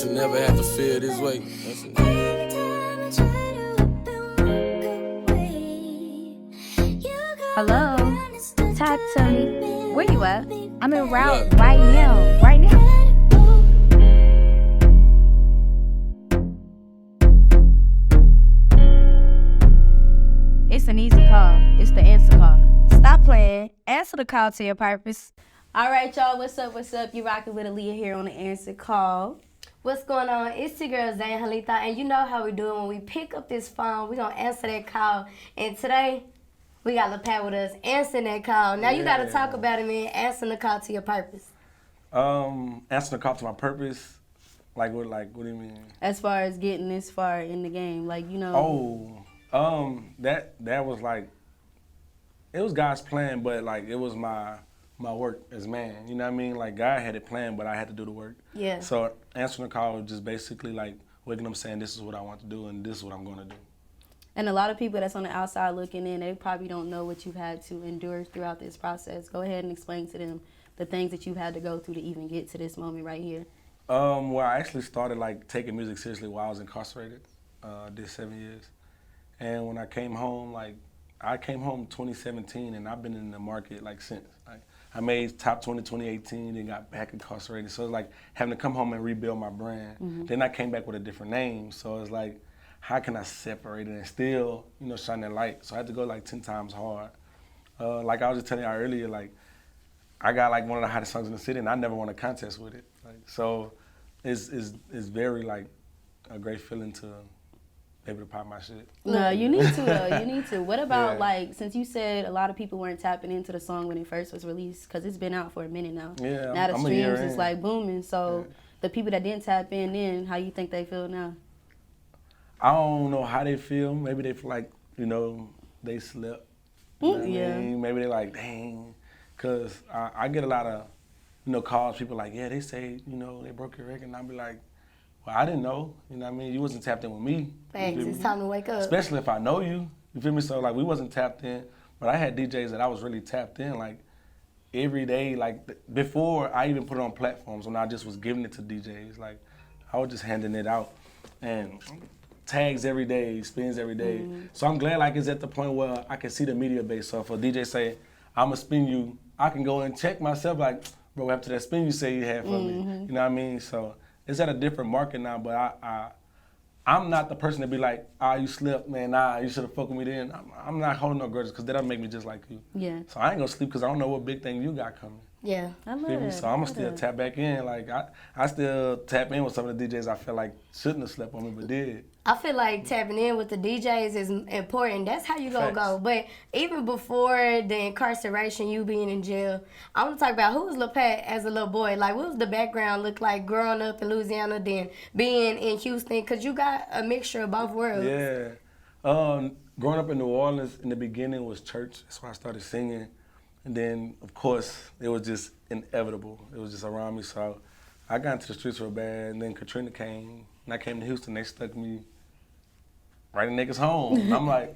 should never have to feel this way. That's it. Hello, talk to me. Where you at? I'm en route right now. Right now. It's an easy call. It's the answer call. Stop playing. Answer the call to your purpose. All right, y'all. What's up? What's up? You rocking with Aaliyah here on the answer call. What's going on? It's your girl Zayangelita, and you know how we do it. When we pick up this phone, we gonna answer that call. And today, we got LaPat with us answering that call. Now you gotta talk about it, man. Answering the call to your purpose. Answering the call to my purpose. What do you mean? As far as getting this far in the game, that was it was God's plan, but it was my work as man. You know what I mean? God had it planned, but I had to do the work. Yeah. So answering the call was just basically waking up saying, this is what I want to do and this is what I'm going to do. And a lot of people that's on the outside looking in, they probably don't know what you've had to endure throughout this process. Go ahead and explain to them the things that you've had to go through to even get to this moment right here. Well, I actually started taking music seriously while I was incarcerated. Did 7 years. And when I came home, I came home 2017 and I've been in the market since. I made top 20 2018 and got back incarcerated. So it's having to come home and rebuild my brand. Mm-hmm. Then I came back with a different name. So it's how can I separate it and still, shine that light? So I had to go 10 times hard. Like I was just telling y'all earlier, I got one of the hottest songs in the city and I never won a contest with it. So it's very a great feeling to be able to pop my shit. No, you need to though, you need to. What about since you said a lot of people weren't tapping into the song when it first was released, because it's been out for a minute now. Yeah, now the I'm streams is booming. So the people that didn't tap in then, how you think they feel now? I don't know how they feel. Maybe they feel they slept. You know what I mean? Maybe they're dang. Because I get a lot of, calls. People they say, they broke your record. And I'll be well, I didn't know. You know what I mean? You wasn't tapped in with me. Thanks. It's time to wake up. Especially if I know you. You feel me? So, we wasn't tapped in. But I had DJs that I was really tapped in, every day. Before I even put it on platforms, when I just was giving it to DJs. I was just handing it out. And tags every day, spins every day. Mm-hmm. So I'm glad it's at the point where I can see the media base. So if a DJ say, I'm going to spin you, I can go and check myself bro, after that spin you say you had for me. You know what I mean? So it's at a different market now, but I'm not the person to be you slept, man, you should have fucked with me then. I'm not holding no grudges because that'll make me just like you. Yeah. So I ain't going to sleep because I don't know what big thing you got coming. Yeah. I love it. So I'm going to still tap back in. I still tap in with some of the DJs I feel shouldn't have slept on me, but did. I feel tapping in with the DJs is important. That's how you gonna go. But even before the incarceration, you being in jail, I want to talk about who was LaPat as a little boy. What was the background look like growing up in Louisiana, then being in Houston? Because you got a mixture of both worlds. Yeah. Growing up in New Orleans, in the beginning was church. That's why I started singing. And then, of course, it was just inevitable. It was just around me. So I got into the streets real bad. And then Katrina came. And I came to Houston. They stuck me right in niggas' home. And I'm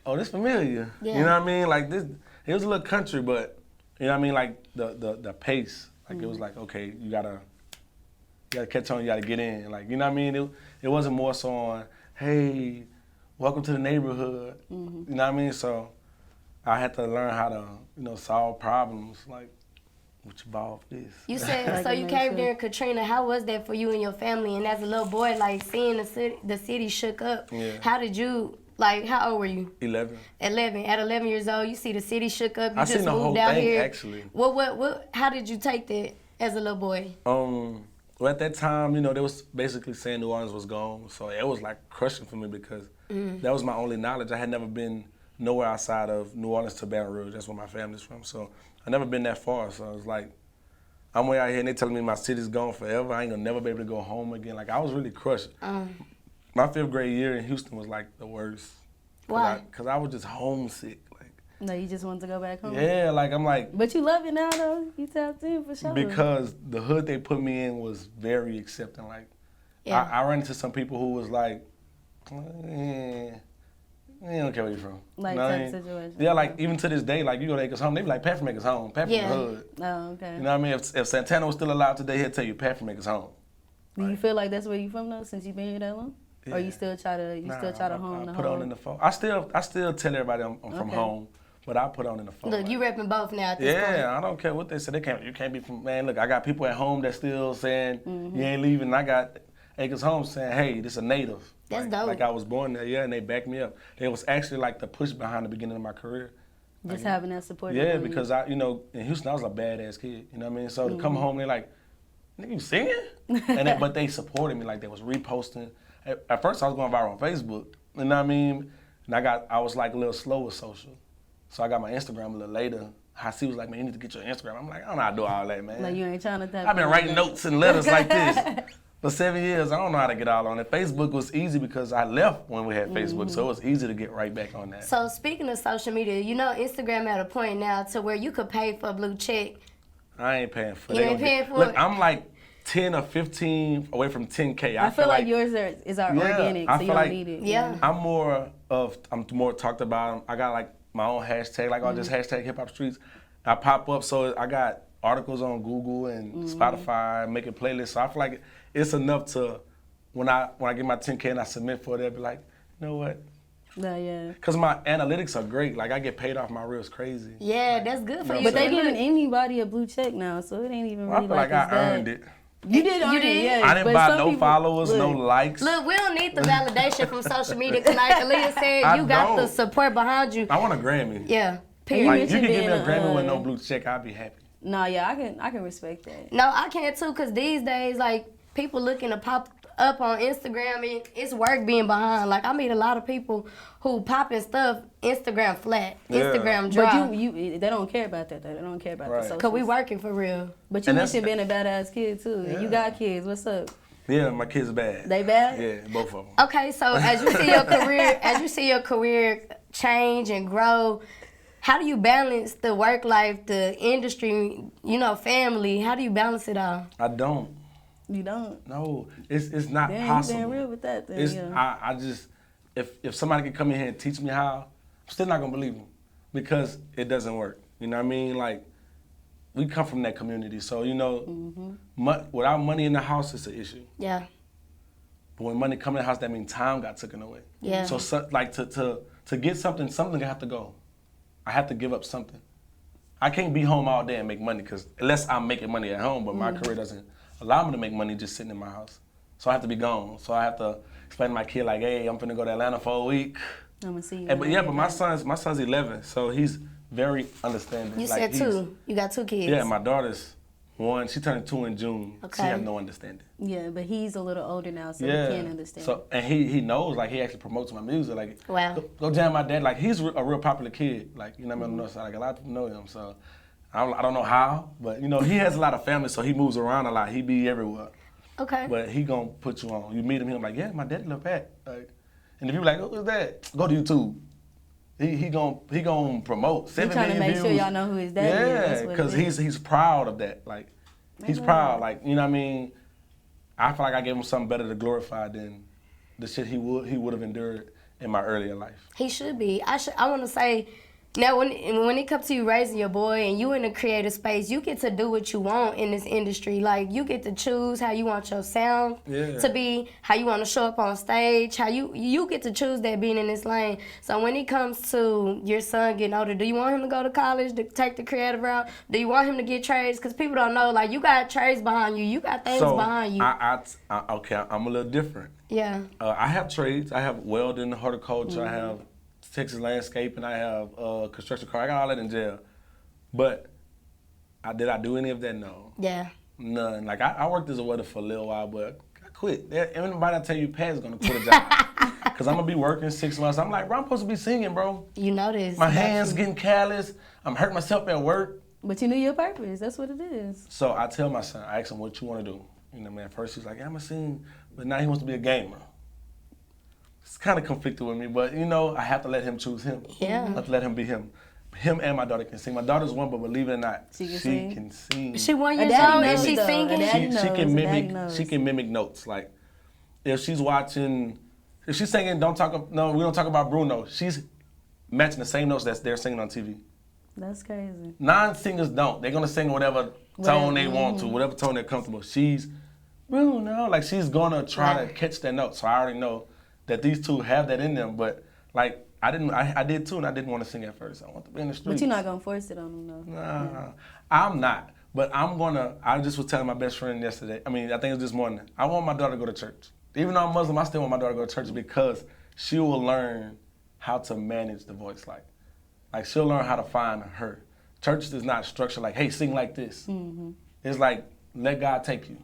oh, this familiar. Yeah. You know what I mean? This, it was a little country, but, you know what I mean? The pace. It was okay, you gotta catch on, you gotta get in. You know what I mean? It wasn't more so on, hey, welcome to the neighborhood. Mm-hmm. You know what I mean? So I had to learn how to, solve problems, what you bought this. You said, so you came there in Katrina. How was that for you and your family? And as a little boy, seeing the city shook up, how did you, how old were you? 11. 11. At 11 years old, you see the city shook up. You I just seen the moved whole out thing, here. Actually. How did you take that as a little boy? Well, at that time, they was basically saying New Orleans was gone. So it was crushing for me because that was my only knowledge. I had never been nowhere outside of New Orleans to Baton Rouge. That's where my family's from. So I never been that far. So I was I'm way out here and they telling me my city's gone forever. I ain't gonna never be able to go home again. I was really crushed. My 5th grade year in Houston was the worst. Why? Because I was just homesick. No, you just wanted to go back home? Yeah, I'm But you love it now though. You tapped in for sure. Because the hood they put me in was very accepting. I ran into some people who was they don't care where you're from. Type situation. Yeah, even to this day, you go to Acres Home, they be Pat from Acres Home, Pat from the hood. Oh, okay. You know what I mean? If Santana was still alive today, he'd tell you Pat from Acres Home. Do you feel like that's where you from though, since you've been here that long? Yeah. Or you still try to hone the put on in the phone. I still tell everybody I'm from home, but I put on in the phone. Look, you repping both now at this point. Yeah, I don't care what they say. You can't be from, man, look, I got people at home that still saying, you ain't leaving. I got Acres Home saying, hey, this a native. That's dope. Like I was born there, yeah, and they backed me up. They was actually like the push behind the beginning of my career. Just having that support. Yeah, because in Houston, I was a badass kid. You know what I mean? So to come home, they're like, nigga, you singing? But they supported me, like they was reposting. At first, I was going viral on Facebook. You know what I mean? And I was like a little slow with social. So I got my Instagram a little later. Hassie was like, man, you need to get your Instagram. I'm like, I don't know how to do all that, man. Like you ain't trying to type. I've been writing notes and letters like this for 7 years. I don't know how to get all on it. Facebook was easy because I left when we had Facebook, so it was easy to get right back on that. So speaking of social media, Instagram at a point now to where you could pay for a blue check. I ain't paying for it. You ain't paying for Look, it? I'm like 10 or 15 away from 10K. I feel like yours is organic, so you don't need it. Yeah. I'm more talked about. I got like my own hashtag, like I just hashtag hip hop streets. I pop up, so I got articles on Google and Spotify, making playlists. So I feel like it's enough to, when I get my 10K and I submit for it, they'll be like, you know what? No, yeah. Because my analytics are great. Like I get paid off my reels crazy. Yeah, that's good for you. But they giving anybody a blue check now, so it ain't even really I feel like I earned it. You did earn it, yeah. I didn't buy no followers, no likes. Look, we don't need the validation from social media. Cause like Aaliyah said, you got the support behind you. I want a Grammy. Yeah. Period. Like, you can give me a Grammy with no blue check, I'll be happy. No, yeah, I can respect that. No, I can too, cause these days, like, people looking to pop up on Instagram, and it's work being behind. Like, I meet a lot of people who popping stuff Instagram flat, Instagram dry. But they don't care about that though. They don't care about the socials. Cause we working for real. But you mentioned being a badass kid too. Yeah. You got kids. What's up? Yeah, my kids are bad. They bad? Yeah, both of them. Okay, so as you see your career change and grow, how do you balance the work life, the industry, family? How do you balance it all? I don't. You don't? No, it's not Damn, possible. You being real with that then. I just, if somebody can come in here and teach me how, I'm still not gonna believe them because it doesn't work. You know what I mean? Like, we come from that community, so without money in the house, it's an issue. Yeah. But when money come in the house, that means time got taken away. Yeah. So like to get something I have to go. I have to give up something. I can't be home all day and make money because unless I'm making money at home, but my career doesn't allow me to make money just sitting in my house. So I have to be gone. So I have to explain to my kid like, hey, I'm finna go to Atlanta for a week. I'm gonna see you. But my son's 11, so he's very understanding. You said 2. You got 2 kids. Yeah, my daughter's 1. She turned 2 in June. Okay. She has no understanding. Yeah, but he's a little older now, so he can't understand. So and he knows, like he actually promotes my music. Like, wow. Go jam my dad. Like he's a real popular kid. Like on the north side. Like a lot of people know him. So I don't know how, but he has a lot of family, so he moves around a lot. He be everywhere. Okay. But he gonna put you on. You meet him, I'm like, yeah, my daddy love Pat. Like, and if you be like, who's that? Go to YouTube. He gonna promote 7 million views. He's trying to make sure y'all know who his dad is. Yeah, because he's proud of that. Like, he's proud. Like, you know what I mean? I feel like I gave him something better to glorify than the shit he would have endured in my earlier life. He should be. I want to say, now when it comes to you raising your boy and you in a creative space, you get to do what you want in this industry. Like, you get to choose how you want your sound to be, how you want to show up on stage, how you get to choose that being in this lane. So when it comes to your son getting older, do you want him to go to college to take the creative route? Do you want him to get trades? Because people don't know, like, you got trades behind you. You got things behind you. Okay, I'm a little different. Yeah. I have trades. I have welding, horticulture, I have Texas landscaping, I have construction car. I got all that in jail. But did I do any of that? No. Yeah. None. Like, I worked as a welder for a little while, but I quit. Anybody that tell you Pat's gonna quit a job. Because I'm gonna be working 6 months. I'm like, bro, I'm supposed to be singing, bro. You know this. My hands getting callous. I'm hurting myself at work. But you knew your purpose. That's what it is. So I tell my son, I ask him, what you want to do? Man, first he's like, yeah, I'm gonna sing. But now he wants to be a gamer. It's kind of conflicted with me, but I have to let him choose him. Yeah. I have to let him be him. Him and my daughter can sing. My daughter's 1, but believe it or not, she can sing. She 1 years old and she's singing. She can mimic notes. Like, if she's singing, we don't talk about Bruno. She's matching the same notes that they're singing on TV. That's crazy. Non-singers don't. They're gonna sing whatever tone they want to, whatever tone they're comfortable. She's Bruno. Like, she's gonna try to catch that note. So I already know that these two have that in them. But like, I did too, and I didn't want to sing at first. I want to be in the streets. But you're not gonna force it on them, though. Nah, Yeah. I'm not. But I just was telling my best friend yesterday. I mean, I think it was this morning. I want my daughter to go to church. Even though I'm Muslim, I still want my daughter to go to church because she will learn how to manage the voice. Like she'll learn how to find her. Church is not structured like, hey, sing like this. Mm-hmm. It's like, let God take you.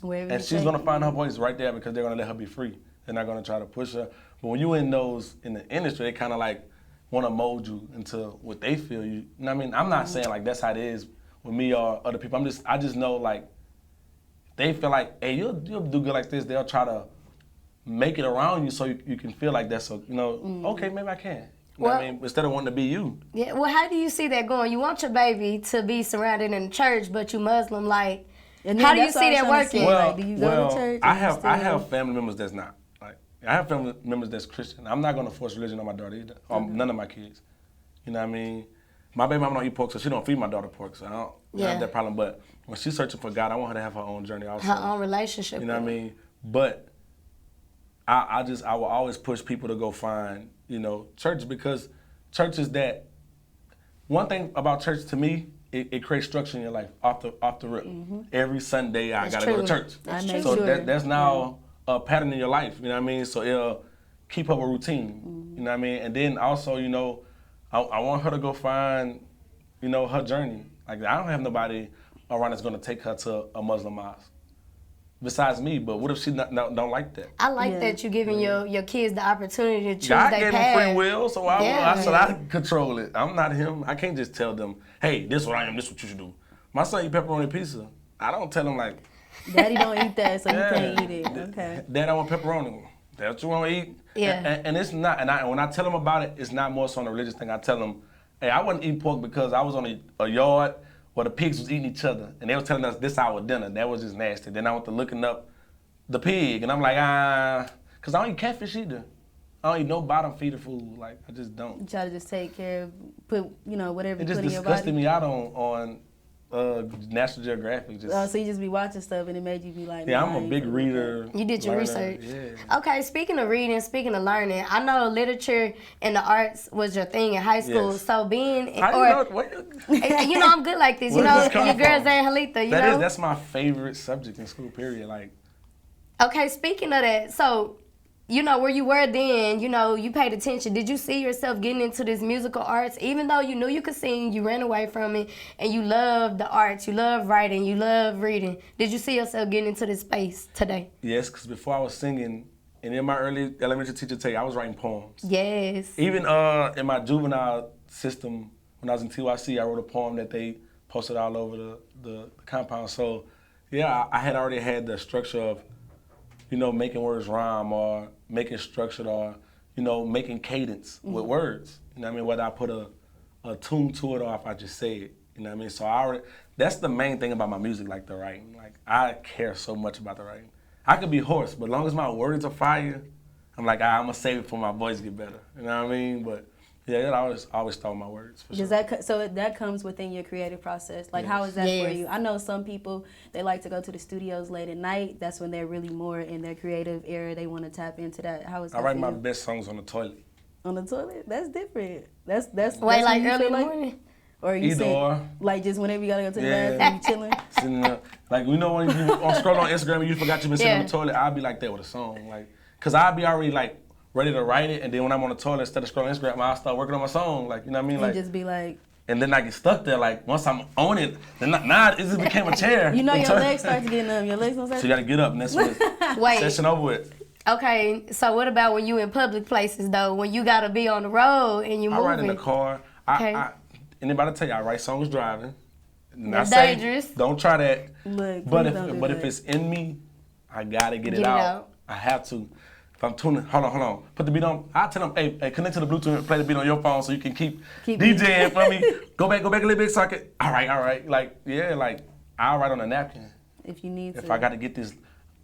Wherever and she's going to find her voice right there because they're going to let her be free. They're not going to try to push her. But when you in the industry, they kind of like want to mold you into what they feel you. You know what I mean? I'm not saying like that's how it is with me or other people. I just know like they feel like, hey, you'll do good like this. They'll try to make it around you so you can feel like that. So, okay, maybe I can. You know what I mean? Instead of wanting to be you. Yeah, well, how do you see that going? You want your baby to be surrounded in the church, but you Muslim, like, how do you see that working? Like, do you go to church? I have family members that's not. Like, I have family members that's Christian. I'm not going to force religion on my daughter either, or none of my kids. You know what I mean? My baby mama don't eat pork, so she don't feed my daughter pork, so I don't have that problem. But when she's searching for God, I want her to have her own journey also. Her own relationship. You know what I mean? But I will always push people to go find, church, because church is that. One thing about church to me, it creates structure in your life off the rip. Mm-hmm. Every Sunday I gotta go to church. That's now a pattern in your life. You know what I mean? So it'll keep up a routine. Mm-hmm. You know what I mean? And then also, I want her to go find, her journey. Like, I don't have nobody around that's gonna take her to a Muslim mosque. Besides me, but what if she don't like that? I like that you're giving your kids the opportunity to choose God their gave path. them free will, so I said I control it. I'm not him. I can't just tell them, hey, this is what I am, this is what you should do. My son eat pepperoni pizza. I don't tell him like, Daddy don't eat that, so you can't eat it. Okay. Dad, I want pepperoni. That's what you want to eat? Yeah. And it's not, when I tell them about it, it's not more so on a religious thing. I tell them, hey, I wasn't eating pork because I was on a yard where the pigs was eating each other, and they was telling us this our dinner. That was just nasty. Then I went to looking up the pig, and I'm like, because I don't eat catfish either. I don't eat no bottom feeder food. Like, I just don't. You try to just take care of, whatever you put in your body. It just disgusted me out on National Geographic. So you just be watching stuff, and it made you be like, yeah, I'm a big reader. You did your research. Yeah. Okay, speaking of reading, speaking of learning, I know literature and the arts was your thing in high school. Yes. So being, I'm good like this. Where Your does this come girl from? Zayangelita, That's my favorite subject in school, period. Like. Okay, speaking of that, so, where you were then, you paid attention. Did you see yourself getting into this musical arts? Even though you knew you could sing, you ran away from it, and you love the arts, you love writing, you love reading. Did you see yourself getting into this space today? Yes, because before I was singing, and in my early elementary teacher tell you, I was writing poems. Yes. Even in my juvenile system, when I was in TYC, I wrote a poem that they posted all over the compound. So, yeah, I had already had the structure of, making words rhyme or making structured or, making cadence with words. You know what I mean? Whether I put a tune to it or if I just say it. You know what I mean? So that's the main thing about my music, like the writing. Like, I care so much about the writing. I could be hoarse, but as long as my words are fire, I'm like, I'm going to save it for my voice get better. You know what I mean? But yeah, I always thought my words. For sure. So that comes within your creative process. Like, how is that for you? I know some people, they like to go to the studios late at night. That's when they're really more in their creative era. They want to tap into that. How is that? I write my best songs on the toilet. On the toilet? That's different. That's Wait, like early in the morning? Or you or like just whenever you gotta go to the bathroom, you chilling? Sitting there. Like, when you scroll on Instagram and you forgot you been sitting on the toilet, I'll be like that with a song. Like, because I'll be already like, ready to write it, and then when I'm on the toilet, instead of scrolling Instagram, I'll start working on my song, like, you know what I mean? Like, just be like... And then I get stuck there, like, once I'm on it, then now it just became a chair. Your legs start to get numb, your legs don't start So you gotta get up, and that's what session over with. Okay, so what about when you in public places, though, when you gotta be on the road and you moving? I write in the car. Okay. Anybody tell you, I write songs driving. And That's I say, dangerous. Don't try that. Look, but if it's in me, I gotta get it out. I have to. If I'm tuning, hold on. Put the beat on. I tell them, hey, connect to the Bluetooth and play the beat on your phone so you can keep DJing for me. Go back a little bit so I can. All right. Like, yeah, like, I'll write on a napkin. If you need to. If I got to get this,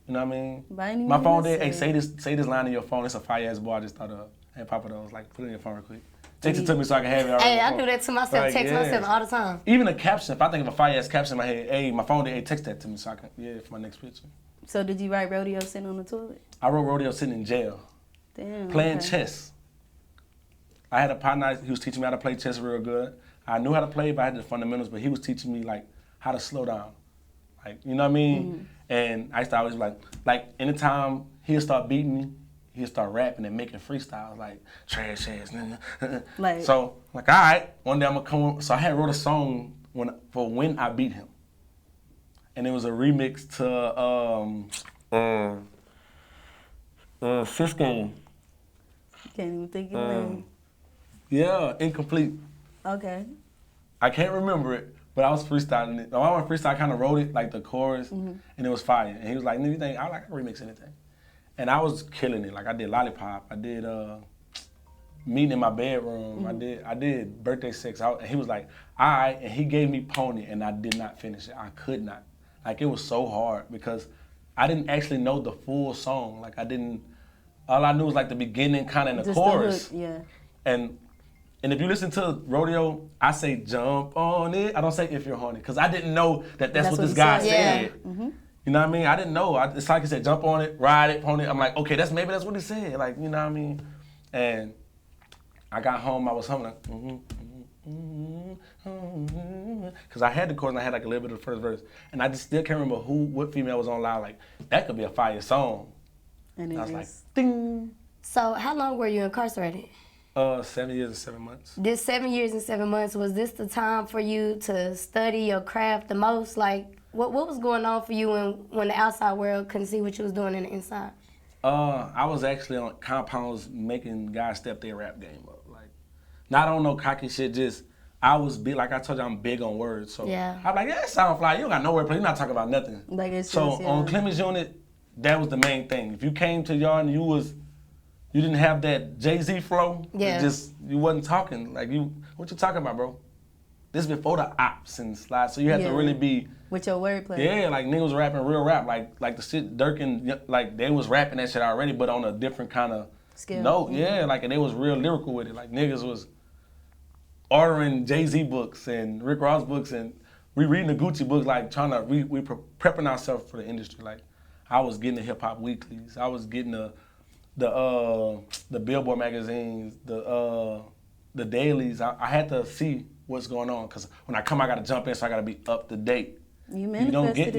you know what I mean? By any My phone means did, hey, say this line in your phone. It's a fire-ass boy I just thought of. Hey, Papa those, like, put it in your phone real quick. Text it to me so I can have it. Hey, I do that to myself, like, text myself all the time. Even a caption, if I think of a fire-ass caption in my head, hey, my phone did, hey, text that to me so I can, for my next picture. So did you write Rodeo sitting on the toilet? I wrote Rodeo sitting in jail. Damn. Playing okay. chess. I had a partner, he was teaching me how to play chess real good. I knew how to play, but I had the fundamentals, but he was teaching me like how to slow down. Like, you know what I mean? Mm-hmm. And I used to always like anytime he'd start beating me, he'd start rapping and making freestyles like trash ass. Like, so like, all right, one day I'm gonna come. So I had wrote a song for when I beat him, and it was a remix to Fifth Game. can't even think of your name. Yeah, Incomplete. Okay. I can't remember it, but I was freestyling it. When I went freestyle, I kind of wrote it, like the chorus, and it was fire. And he was like, "Nigga, you think I can remix anything?" And I was killing it. Like I did Lollipop, I did Meeting in My Bedroom, I did Birthday Sex. And he was like, "All right," and he gave me Pony, and I did not finish it. I could not. Like it was so hard because I didn't actually know the full song. Like I didn't. All I knew was like the beginning, kind of in the chorus. The hook, yeah. And if you listen to Rodeo, I say jump on it. I don't say if you're horny, because I didn't know that's what this guy said. Yeah. Mm-hmm. You know what I mean? I didn't know. It's like he said, jump on it, ride it, pony it. I'm like, okay, maybe that's what he said. Like, you know what I mean? And I got home, I was humming like, because I had the chorus and I had like a little bit of the first verse. And I just still can't remember what female was on loud. Like, that could be a fire song. And I was like, ding. So how long were you incarcerated? 7 years and 7 months. This 7 years and 7 months, was this the time for you to study your craft the most? Like, what was going on for you when the outside world couldn't see what you was doing in the inside? I was actually on compounds making guys step their rap game up. Like, not on no cocky shit, just, I was big, like I told you, I'm big on words. So yeah. I'm like, yeah, it sound fly, you don't got no wordplay, you're not talking about nothing. Like it's so just, yeah. on Clemens Unit, that was the main thing. If you came to y'all and you didn't have that Jay-Z flow, yeah. You wasn't talking. Like, what you talking about, bro? This before the ops and slides, so you have to really be... With your wordplay. Yeah, like niggas rapping real rap, like the shit Dirk and, like they was rapping that shit already, but on a different kind of note. Yeah, like, and they was real lyrical with it. Like niggas was ordering Jay-Z books and Rick Ross books and we reading the Gucci books, like trying to, we prepping ourselves for the industry. Like, I was getting the hip hop weeklies, I was getting the Billboard magazines, the dailies. I had to see what's going on, because when I come, I gotta jump in, so I gotta be up to date. You don't get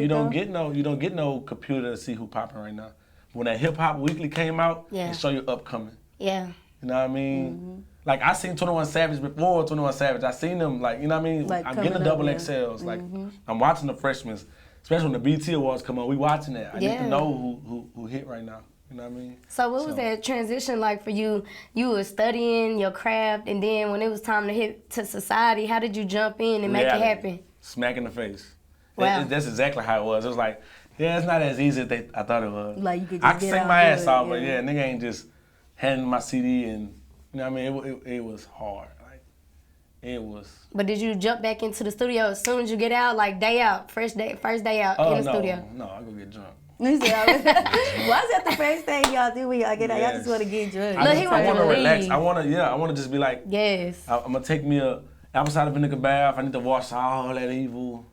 though. no computer to see who popping right now. When that Hip Hop Weekly came out, yeah. it show you upcoming. Yeah. You know what I mean? Mm-hmm. Like, I seen 21 Savage before 21 Savage. I seen them, like, you know what I mean? Like, I'm getting the double XLs. Like, I'm watching the freshmen, especially when the BT Awards come on. We watching that. I need to know who hit right now. You know what I mean? So what was that transition like for you? You were studying your craft, and then when it was time to hit to society, how did you jump in and make it happen? Smack in the face. Wow. That's exactly how it was. It was like, yeah, it's not as easy as I thought it was. Like, you could just I could get sing out my and ass do it, off, but yeah, nigga ain't just handing my CD and, you know what I mean? It was hard. Like, it was. But did you jump back into the studio as soon as you get out, like day out, first day out in the studio? No, I go get drunk. Why is that the first thing y'all do when y'all get out? Y'all just want to get drunk. I want to relax. I want to just be like, yes. I'm going to take me a apple cider vinegar bath. I need to wash all that evil.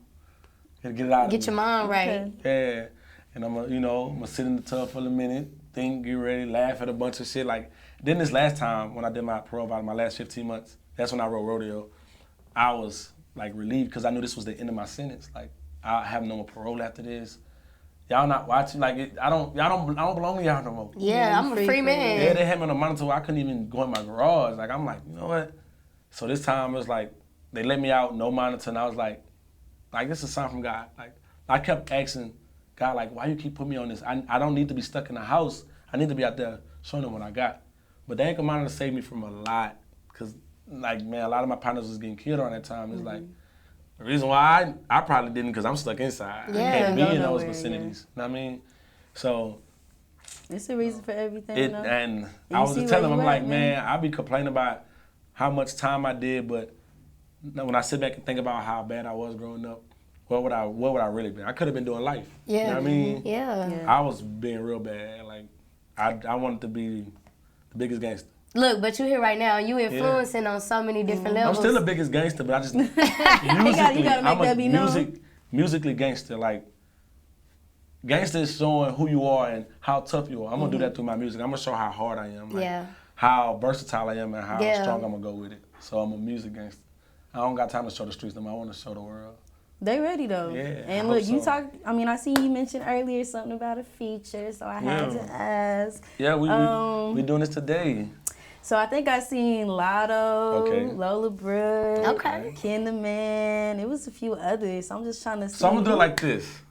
Get it out of me. Get your mind right. Yeah. And I'm gonna sit in the tub for a minute, think, get ready, laugh at a bunch of shit. Like, then this last time when I did my parole out of my last 15 months, that's when I wrote Rodeo. I was like relieved because I knew this was the end of my sentence. Like, I have no more parole after this. Y'all not watching, like, I don't belong to y'all no more. Yeah, I'm a free man. Yeah, they had me on a monitor where I couldn't even go in my garage. Like, I'm like, you know what? So this time it was like, they let me out, no monitor, and I was like, this is a sign from God. Like, I kept asking God, like, why you keep putting me on this? I don't need to be stuck in the house. I need to be out there showing them what I got. But the anchor monitor saved me from a lot. Because, like, man, a lot of my partners was getting killed around that time. It's like, the reason why I probably didn't, because I'm stuck inside. Yeah, I can't be in those vicinities. You know what I mean? So. It's a reason for everything, And I was telling him, I'm like, man, I be complaining about how much time I did, but when I sit back and think about how bad I was growing up, what would I really be? I could have been doing life. Yeah. You know what I mean? Yeah. I was being real bad. Like, I wanted to be the biggest gangster. Look, but you here right now, you influencing on so many different levels. I'm still the biggest gangster, but I just musically, you gotta make that be known. musically gangster. Like, gangsta is showing who you are and how tough you are. I'm gonna do that through my music. I'm gonna show how hard I am, like, how versatile I am, and how strong I'm gonna go with it. So I'm a music gangster. I don't got time to show the streets no more. I want to show the world. They ready though. Yeah. And look, you talk. I mean, I see you mentioned earlier something about a feature, so I had to ask. Yeah, we doing this today. So I think I seen Lotto, Lola Brooke, Ken the Man. It was a few others. So I'm just trying to see. So I'm gonna do it like this.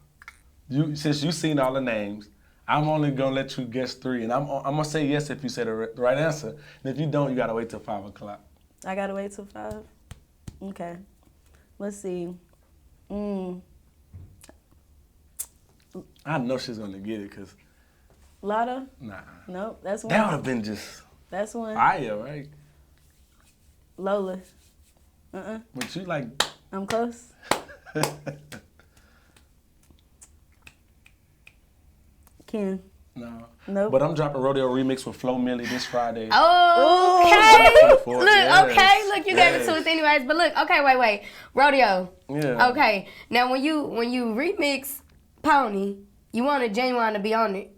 Since you seen all the names, I'm only gonna let you guess 3, and I'm gonna say yes if you say the right answer. And if you don't, you gotta wait till 5 o'clock. I gotta wait till 5. Okay. Let's see. I know she's gonna get it, cause Lotto? nah. Nope, that's one. That would have been just That's one. fire, right? Lola. But you like. I'm close. Ken. No. Nope. But I'm dropping Rodeo remix with Milli this Friday. Oh, okay. Look, Look, you gave it to us anyways. But look, okay, wait. Rodeo. Yeah. Okay. Now, when you remix Pony, you wanted Genuine to be on it.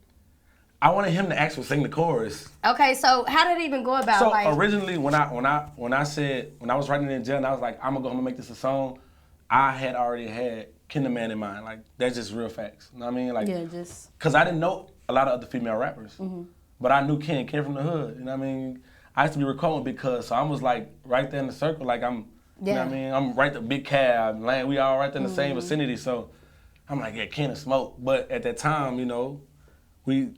I wanted him to actually sing the chorus. Okay, so how did it even go about? So like, originally, when I was writing in jail, and I was like, I'm gonna go make this a song, I had already had Ken the Man in mind. Like, that's just real facts. You know what I mean? Like, Yeah, just. Cause I didn't know a lot of other female rappers, but I knew Ken from the hood. You know what I mean? I used to be recording Big Cuz, so I was like right there in the circle. Like you know what I mean? I'm right there, Big Cab, Land. We all right there in the same vicinity. So I'm like, yeah, Ken and Smoke. But at that time, you know, we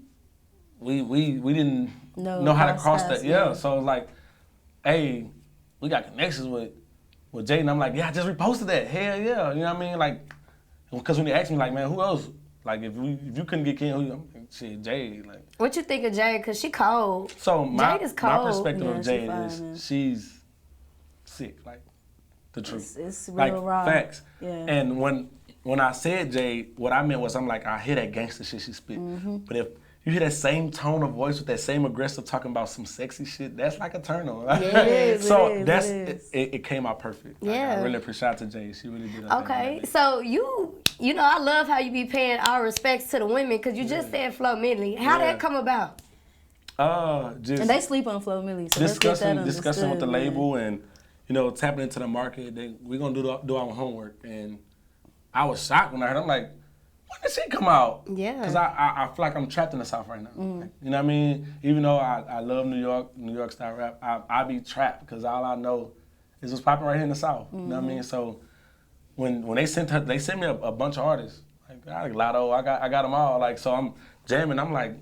didn't know how to cross that. Yeah. So it was like, hey, we got connections with Jay, and I'm like, yeah, I just reposted that. Hell yeah. You know what I mean? Like, because when they asked me, like, man, who else? Like, if you couldn't get Ken, who? Shit, Jay. Like, what you think of Jay? Cause she cold. So Jade is cold. my perspective of Jay fine, is man. she's sick, like the truth. It's real like raw. Facts. Yeah. And when I said Jay, what I meant was I'm like, I hear that gangster shit she spit, but if you hear that same tone of voice with that same aggressive talking about some sexy shit, that's like a turn on. Yeah, it is, So it came out perfect. Yeah. Like, I really appreciate to Jay. She really did her thing Okay, on that so you know, I love how you be paying all respects to the women, because you just said Milli. How that come about? Just And they sleep on Milli, so let's get that discussing with the understood, label and, you know, tapping into the market. We're going to do our homework. And I was shocked when I heard, I'm like, when did she come out? Yeah. Because I feel like I'm trapped in the South right now. Like, you know what I mean? Even though I love New York style rap, I be trapped because all I know is what's popping right here in the South. You know what I mean? So when they sent me a bunch of artists. Like, I got Lotto, I got them all. Like, so I'm jamming, I'm like,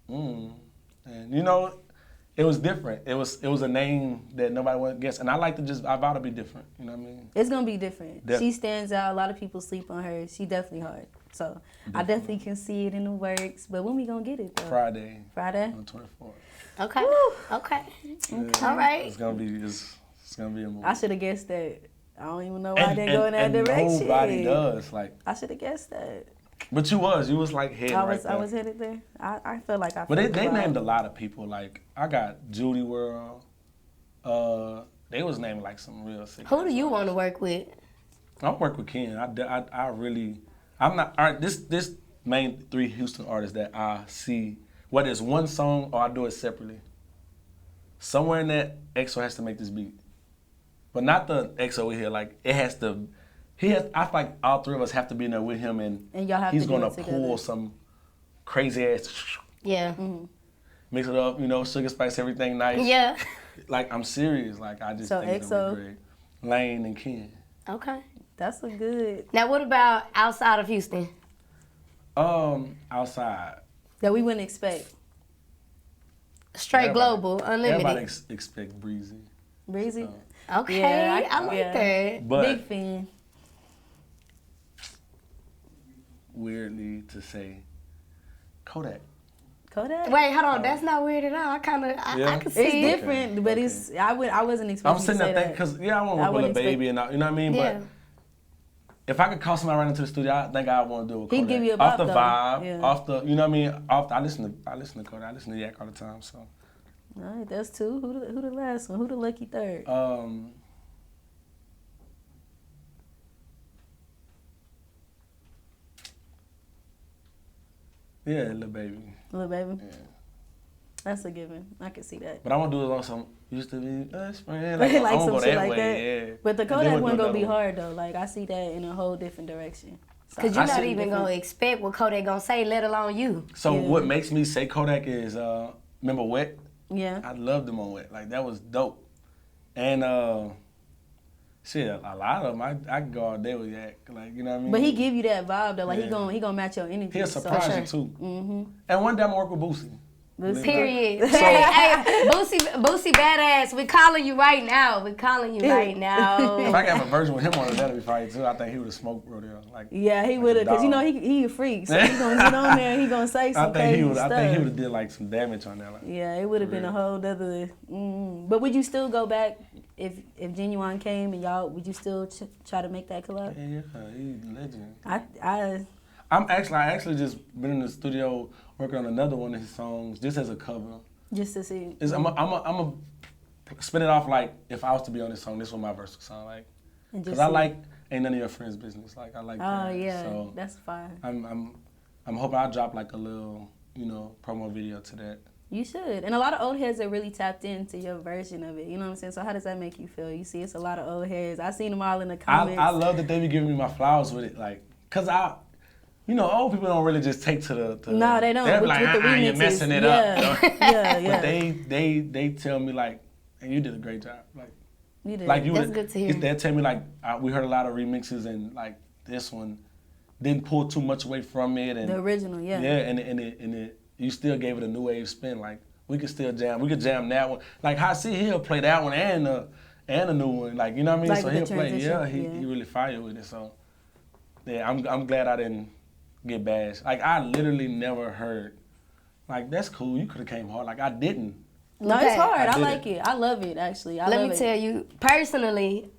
And you know, it was different. It was a name that nobody would guess. And I like to I about to be different. You know what I mean? It's gonna be different. She stands out. A lot of people sleep on her. She definitely hard. So I definitely can see it in the works. But when we gonna get it though? Friday. On the 24th. Okay. Okay. All right. It's gonna be a movie. I should have guessed that. I don't even know why I didn't go in that direction. Nobody does. Like, I should have guessed that. But you was like heading right there. I was headed there. I feel like I. But they named a lot of people. Like, I got Judy World. They was naming like some real sick. Who do you want to work with? I work with Ken. I'm not. All right, this main 3 Houston artists that I see, whether it's one song or I do it separately. Somewhere in that, EXO has to make this beat. But not the EXO here. Like, it has to. I feel like all 3 of us have to be in there with him, and y'all have he's to do gonna it together. pull some crazy ass. Yeah. Mix it up, you know, sugar, spice, everything nice. Yeah. Like, I'm serious. Like, I just So think it's gonna be EXO. great. Lane and Ken. Okay. That's a good. Now, what about outside of Houston? Outside. That we wouldn't expect. Straight global, unlimited. Everybody expect Breezy. Breezy. Okay, Yeah, I like that. But Big fan. weirdly to say, Kodak. Wait, hold on. That's not weird at all. I can see. It's different, but it's. I wasn't expecting. I'm sitting to say there that. because I want to work with a baby and you know what I mean. Yeah. But if I could call somebody right into the studio, I think I want to do it with He'd Kodak. give you a off bop, the though. vibe, Yeah. off the you know what I mean. I listen to Kodak. I listen to Yak all the time. So. All right, that's 2. Who the last one? Who the lucky third? Yeah, Lil Baby. Lil Baby? Yeah. That's a given. I can see that. But I want to do it on some used to be best friend. Like, I want some to go shit that like way, that. yeah. But the And then Kodak we'll do one gonna be another one. hard though. Like I see that in a whole different direction. So Cause you're I not see even gonna expect what Kodak gonna say, let alone you. So Yeah. what makes me say Kodak is, remember Wet? Yeah. I loved them on Wet. Like, that was dope. And, shit, a lot of them, I could go all day with Yak. Like, you know what I mean? But he give you that vibe though. Like Yeah. he gonna match your energy. He'll surprise you, too. And one day I'm going to work with Boosie. Period. Hey, Boosie badass. We calling you right now. We calling you right If now. I could have a version with him on it, that'd be fire, too. I think he would have smoked Rodeo. Like, Yeah, he like would a have, cause you know dog. he a freak, so he gonna get on there and he gonna say some crazy stuff. I think he would have did, like, some damage on that. Like, Yeah, it would have been a whole other. But would you still go back if Genuine came and y'all? Would you still try to make that collab? yeah, he's a legend. I I actually just been in the studio working on another one of his songs just as a cover. just to see. I'm a spin it off like if I was to be on this song, this is what my verse would sound like. And Cause just I see. like Ain't None of Your Friends Business. Like I like Oh that. yeah, So that's fine. I'm hoping I drop like a little, promo video to that. You should. And a lot of old heads are really tapped into your version of it. You know what I'm saying? So how does that make you feel? You see, it's a lot of old heads. I seen them all in the comments. I love that they be giving me my flowers with it, like, cause old people don't really just take to the. No, they don't. They're With like, the you're remixes. messing it Yeah. up. Yeah. But they tell me like, hey, you did a great job. Like, You did. like you. That's good to hear. They tell me like, we heard a lot of remixes and like this one didn't pull too much away from it and The original, yeah. Yeah, and it you still gave it a new wave spin. Like we could still jam. We could jam that one. Like I see he'll play that one and a new one. Like you know what I mean? Like So with the he'll play. transition, Yeah, yeah. he really fired with it. So yeah, I'm glad I didn't get bashed. Like I literally never heard. Like that's cool. You could have came hard. Like I didn't. No, Okay. it's hard. I did like it. I love it, actually. Let me tell you, personally,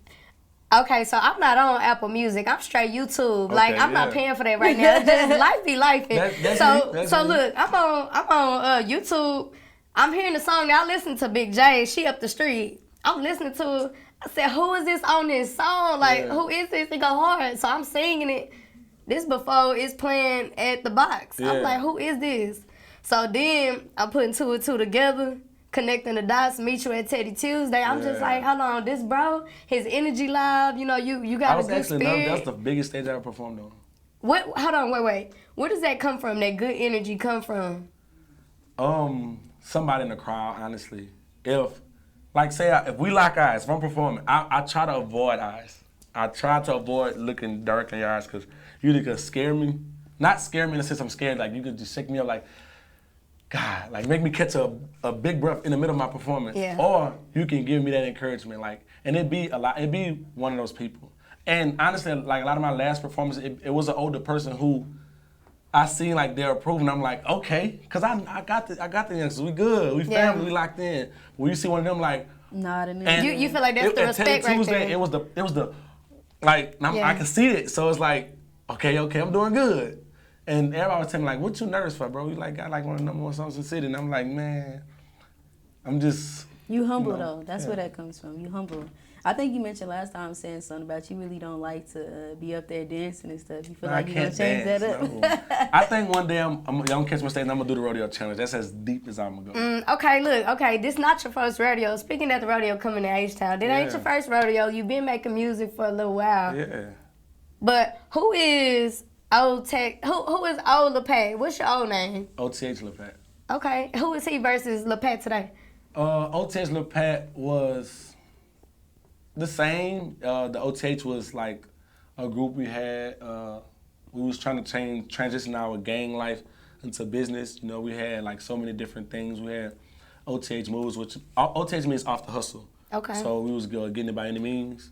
okay, so I'm not on Apple Music. I'm straight YouTube. Like, Okay, I'm not yeah. paying for that right now. Just life be life. That's So, me. That's so me. look, I'm on YouTube. I'm hearing the song. I listen to Big J. She up the street. I'm listening to her. I said, who is this on this song? Like, Yeah. who is this? It go hard. So I'm singing it. This before it's playing at the box. Yeah. I'm like, who is this? So then I'm putting two and two together, connecting the dots, meet you at Teddy Tuesday. I'm just Yeah. like, hold on, this bro, his energy live, you I got a was good actually spirit. that's the biggest stage I ever performed on. What? Hold on, wait. Where does that come from? That good energy come from? Somebody in the crowd, honestly. If we lock eyes, if I'm performing, I try to avoid eyes. I try to avoid looking dark in your eyes because you either could scare me, not scare me in the sense I'm scared, like you could just shake me up like, God, like make me catch a big breath in the middle of my performance. Yeah. Or you can give me that encouragement, like, and it'd be one of those people. And honestly, like a lot of my last performance, it was an older person who I seen like they're approving. I'm like, okay, cause I got the youngsters. We good. We Yeah. family. We locked in. When you see one of them, like, Nah, I didn't. and You feel like that's the at respect Teddy right Tuesday, there. It was the like Yeah. I can see it. So it's like, okay, I'm doing good. And everybody was telling me like, what you nervous for, bro? You like got like one of the number one songs in the city. And I'm like, man, I'm just. You humble You know, though. That's yeah. where that comes from. You humble. I think you mentioned last time saying something about you really don't like to be up there dancing and stuff. You feel I like you're gonna can't change dance. that up. No. I think one day I'm gonna catch my stage and I'm gonna do the rodeo challenge. That's as deep as I'm gonna go. Okay, this not your first rodeo. Speaking of the rodeo coming to H-Town, this ain't Yeah. your first rodeo. You've been making music for a little while. Yeah. But who is Old Tech? Who is Old LePay? What's your old name? OTH Lil Pat. Okay, who is he versus LePay today? OTH Lil Pat was the same. The OTH was like a group we had. We was trying to transition our gang life into business. You know, we had like so many different things. We had OTH moves, which OTH means off the hustle. Okay. So we was getting it by any means.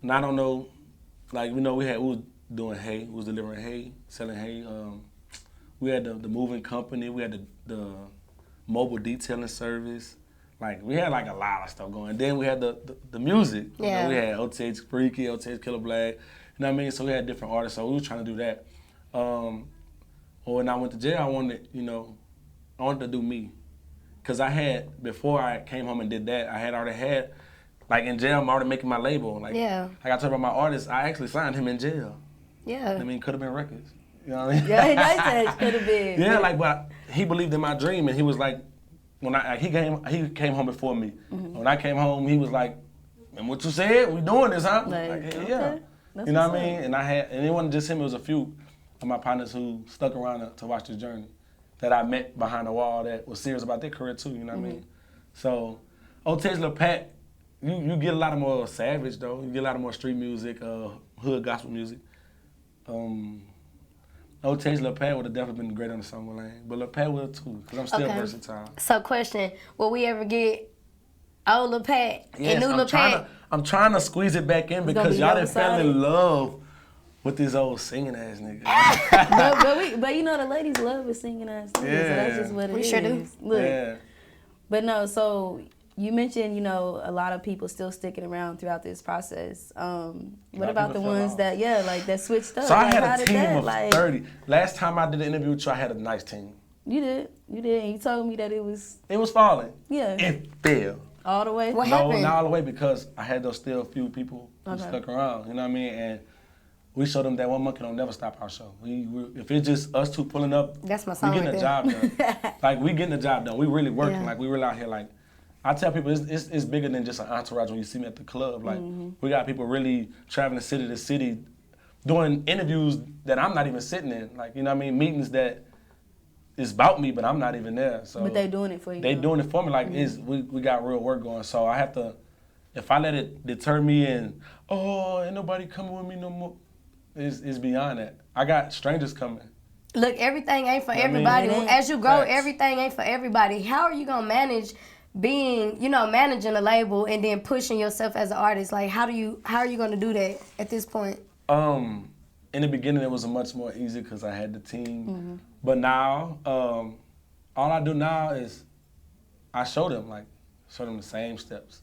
And I don't know, like we was doing hay. We was delivering hay, selling hay. We had the moving company. We had the mobile detailing service. Like we had like a lot of stuff going. Then we had the music. You know, Yeah. we had OTH Freaky, OTH Killer Black. You know what I mean? So we had different artists. So we was trying to do that. When I went to jail, I wanted to do me. Cause before I came home and did that, I had already had, like in jail, I'm already making my label. Like, Yeah. like I told about my artist, I actually signed him in jail. Yeah. I mean, could have been records. You know what I mean? Yeah, nice touch could have been. Yeah, like, but he believed in my dream, and he was like, he came home before me. When I came home, he was like, "And what you said? We doing this, huh?" Like, hell yeah. That's you know what I what's mean? And it wasn't just him. It was a few of my partners who stuck around to watch this journey that I met behind the wall that was serious about their career too. You know what I mean? So, Old Lil Pat, you get a lot of more savage though. You get a lot of more street music, hood gospel music. Old Lil Pat would have definitely been great on the summer lane, but Lil Pat will too, because I'm still versatile. So, question: will we ever get old Lil Pat and new Lil Pat? I'm trying to squeeze it back in because y'all done fell in love with this old singing ass nigga. but you know the ladies love his singing ass nigga, so that's just what it is. We sure do. Look. Yeah. But no, so you mentioned, a lot of people still sticking around throughout this process. What about the ones that, that switched up? So I had a team of 30. Last time I did an interview with you, I had a nice team. You did. And you told me that it was... It was falling. Yeah. It fell. All the way? What happened? No, not all the way, because I had those still few people who stuck around, you know what I mean? And we showed them that one monkey don't never stop our show. If it's just us two pulling up, that's my song we getting the job done. Like, we getting the job done. We really working. Like, we really out here. Like, I tell people it's bigger than just an entourage when you see me at the club. Like, we got people really traveling city to city, doing interviews that I'm not even sitting in. Like, you know what I mean? Meetings that it's about me, but I'm not even there. So but they doing it for you. They doing it for me. Like, we got real work going. So I have to, if I let it deter me and, ain't nobody coming with me no more, it's beyond that. I got strangers coming. Look, everything ain't for everybody. As you grow, everything ain't for everybody. How are you gonna manage being, managing a label and then pushing yourself as an artist? Like, how are you gonna do that at this point? In the beginning, it was much more easy because I had the team. But now, all I do now is I show them the same steps.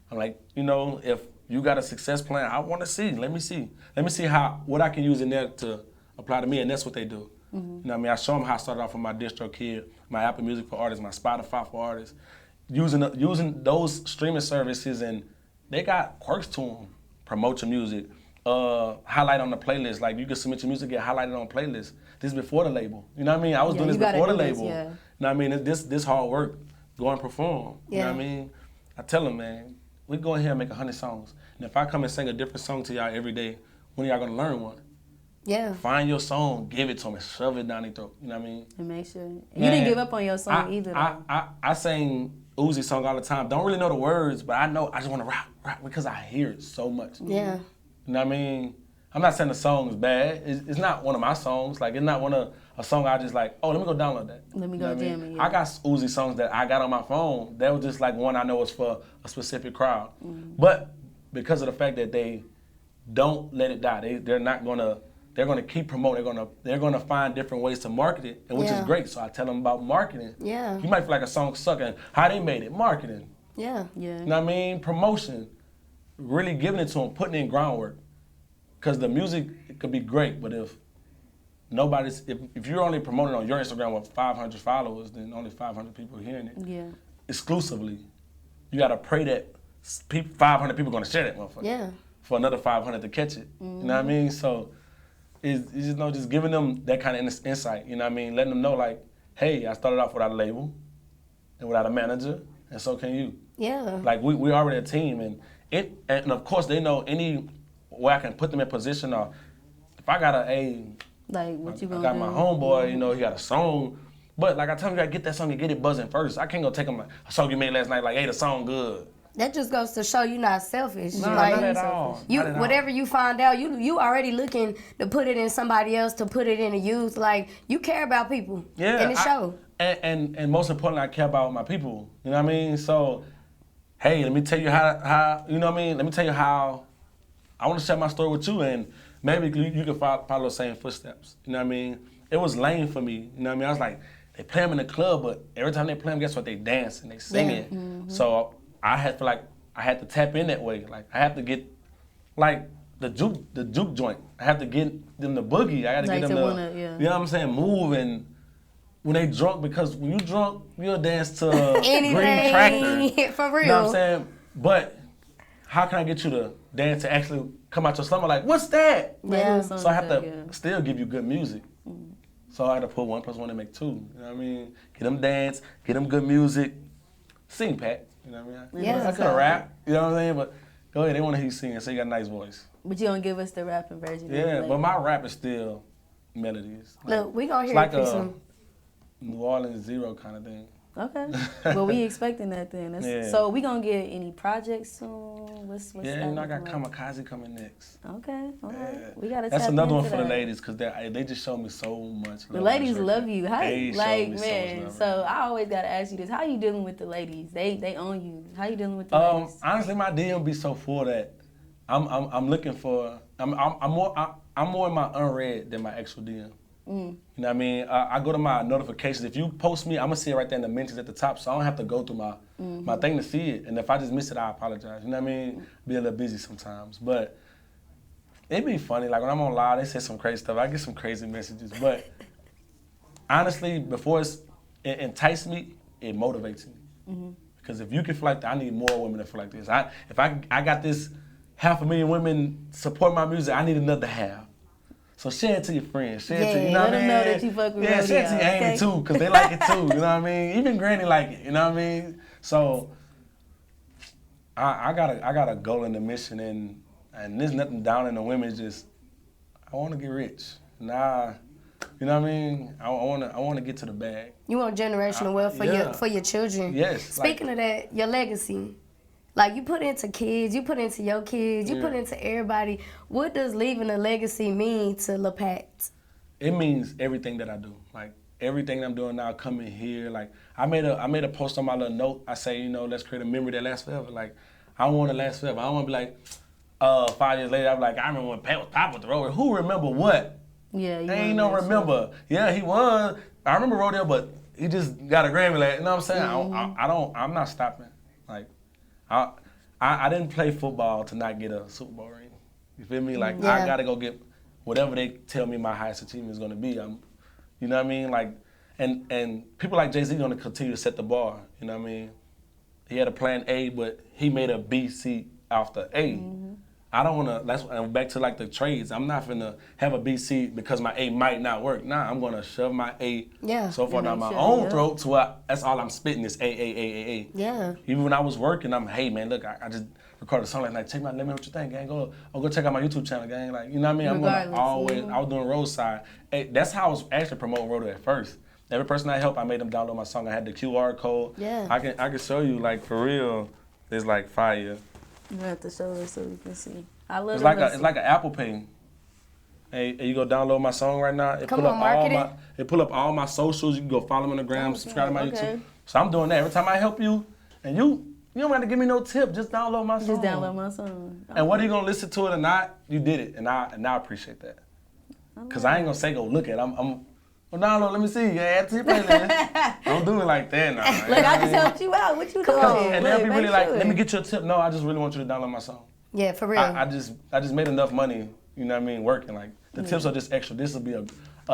I'm like, if you got a success plan, I want to see. Let me see what I can use in there to apply to me, and that's what they do. You know what I mean? I show them how I started off with my DistroKid, my Apple Music for artists, my Spotify for artists, using those streaming services, and they got quirks to them. Promote your music, highlight on the playlist. Like, you can submit your music, get highlighted on playlists. This is before the label. You know what I mean? I was doing this before the label. You know what I mean? This hard work, go and perform. You know what I mean? I tell them, man, we go in here and make 100 songs. And if I come and sing a different song to y'all every day, when are y'all gonna learn one? Yeah. Find your song, give it to them, and shove it down their throat. You know what I mean? And make sure. You didn't give up on your song either, though. I sing Uzi song all the time. Don't really know the words, but I know I just want to rap because I hear it so much. Yeah. You know what I mean? I'm not saying the song is bad. It's not one of my songs. Like, it's not a song I just like, let me go download that. Let me go jam it. I got Uzi songs that I got on my phone. That was just like one I know was for a specific crowd. But because of the fact that they don't let it die, they're gonna keep promoting. They're gonna find different ways to market it, and which is great. So I tell them about marketing. Yeah. You might feel like a song sucking. How they made it, marketing. Yeah. Yeah. You know what I mean? Promotion. Really giving it to them, putting in groundwork. Because the music could be great, but if you're only promoting on your Instagram with 500 followers, then only 500 people are hearing it. Yeah. Exclusively. You gotta pray that 500 people are gonna share that motherfucker. Yeah. For another 500 to catch it. You know what I mean? So it's just giving them that kind of insight. You know what I mean? Letting them know, like, hey, I started off without a label and without a manager, and so can you. Yeah. Like, we already a team, and of course they know any way I can put them in position, or if I got what you gonna do? I got my homeboy, he got a song, but like I tell him, you gotta get that song and get it buzzing first. I can't go take him a song you made last night, like, hey, the song good. That just goes to show you not selfish. No, not at all. Whatever you find out, you already looking to put it in somebody else, to put it in a youth. Like, you care about people in the show. And most importantly, I care about my people. You know what I mean? So, hey, let me tell you how you know what I mean? Let me tell you how I want to share my story with you, and maybe you can follow the same footsteps. You know what I mean? It was lame for me. You know what I mean? I was like, they play them in the club, but every time they play them, guess what? They dance and they sing it. So I had to tap in that way. Like, I have to get, like, the juke joint. I have to get them the boogie. I got to get them you know what I'm saying, move. And when they drunk, because when you drunk, you'll dance to Green Tractor. For real. You know what I'm saying? But how can I get you to dance to actually come out your slumber like, what's that? Yeah. So I have to still give you good music. So I had to put 1 + 1 and make 2. You know what I mean? Get them dance, get them good music. Sing, Pat. You know what I mean? Yeah. I could rap. You know what I'm saying? But go ahead, they want to hear you sing, so you got a nice voice. But you don't give us the rapping version. Yeah, but my rap is still melodies. Look, we gonna hear it's like it a New Orleans Zero kind of thing. Okay. Well, we expecting that then. Yeah. So we gonna get any projects soon? What's Yeah, you know, I got Kamikaze coming next. Okay, all right. Yeah. We gotta That's tap another one into for the that. ladies because they just show me so much love. The ladies on this love record. you. How They show like me so much man, love. so I always gotta ask you this. How you dealing with the ladies? They own you. How you dealing with the ladies? Honestly, my DM be so full that I'm looking for I'm more in my unread than my actual DM. You know what I mean? I go to my notifications. If you post me, I'm gonna see it right there in the mentions at the top, so I don't have to go through my thing to see it. And if I just miss it, I apologize. You know what I mean? Be a little busy sometimes, but it be funny. Like when I'm on live, they say some crazy stuff. I get some crazy messages, but honestly, before it entices me, it motivates me. Because if you can feel like that, I need more women to feel like this. If I got this 500,000 women support my music, I need another half. So share it to your friends. Share it to, you know what I mean? Let them know that you fuck with Yeah, share it to your Rodeo, Amy too, because they like it too, you know what I mean? Even Granny like it, you know what I mean? So I got a goal and a mission, and there's nothing down in the women, it's just I want to get rich. Nah, you know what I mean? I want to get to the bag. You want generational wealth for your children. Yes. Speaking of that, your legacy. Like you put into kids, you put into your kids, you put into everybody. What does leaving a legacy mean to Lil Pat? It means everything that I do. Like everything I'm doing now, coming here. Like I made a post on my little note. I say, you know, let's create a memory that lasts forever. Like I don't want to last forever. I don't want to be like 5 years later. I'm like, I remember when Pat was top of the road. Who remember what? Yeah, They ain't no remember. Yeah, he won. I remember Rodeo, but he just got a Grammy. Like, you know what I'm saying? I'm not stopping. Like. I didn't play football to not get a Super Bowl ring. You feel me? Like I gotta go get whatever they tell me my highest achievement is gonna be. You know what I mean? Like, and people like Jay-Z gonna continue to set the bar. You know what I mean? He had a plan A, but he made a B, C after A. I don't wanna. That's back to like the trades. I'm not finna have a B, C because my A might not work. Nah, I'm gonna shove my A so far down my own throat to where that's all I'm spitting is A. Yeah. Even when I was working, hey man, look, I just recorded a song like check my, let me know what you think, gang. Go check out my YouTube channel, gang. Like, you know what I mean? I'm gonna always. I was doing roadside. Hey, that's how I was actually promoting Rodeo at first. Every person I helped, I made them download my song. I had the QR code. Yeah. I can show you like for real. It's like fire. You have to show us so we can see. I love it's like an Apple Pay. Hey, you go download my song right now. It pull up all my socials. You can go follow me on the gram, subscribe to my YouTube. So I'm doing that every time I help you, and you don't have to give me no tip. Just download my song. Just download my song. And whether you gonna listen to it or not, you did it, and I appreciate that. Cause I ain't gonna say go look at it. Well, download. Let me see. Yeah, add to your playlist. Don't do it like that now. Look, I just helped you out. What you doing? And they'll be really like, let me get you a tip. No, I just really want you to download my song. Yeah, for real. I just made enough money, you know what I mean, working. Like the tips are just extra. This will be a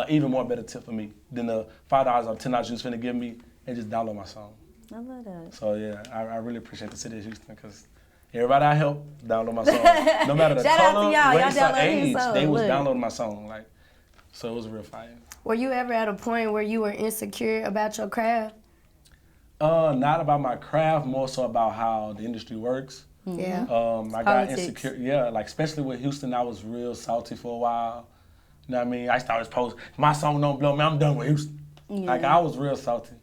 even more better tip for me than the $5 or $10 you was finna give me and just download my song. I love that. So yeah, I really appreciate the city of Houston because everybody I help download my song. No matter the Shout out to color, y'all. race, Y'all or downloading his age, song. they was Look. downloading my song. Like, so it was real fire. Were you ever at a point where you were insecure about your craft? Not about my craft, more so about how the industry works. Yeah. I got insecure. Yeah, like especially with Houston, I was real salty for a while. You know what I mean? I started post my song don't blow me. I'm done with Houston. Yeah. Like I was real salty.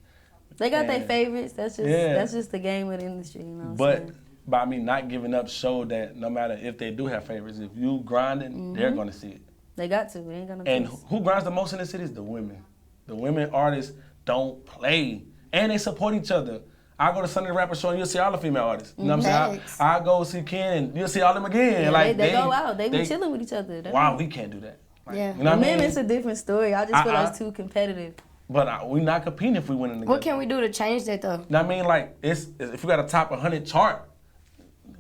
They got their favorites. That's just the game of the industry, you know. But by me not giving up showed that no matter if they do have favorites, if you grinding, they're gonna see it. They got to. They ain't gonna. And who grinds the most in the city is the women. The women artists don't play, and they support each other. I go to Sunday Rapper Show and you'll see all the female artists. You know what I'm saying? I go see Ken and you'll see all them again. Yeah, like they go out. They be chilling with each other. Wow, we can't do that. Like, yeah. You know what I mean? It's a different story. I just feel like it's too competitive. But we not competing if we win together. What can we do to change that though? You know what I mean? Like if we got a top 100 chart,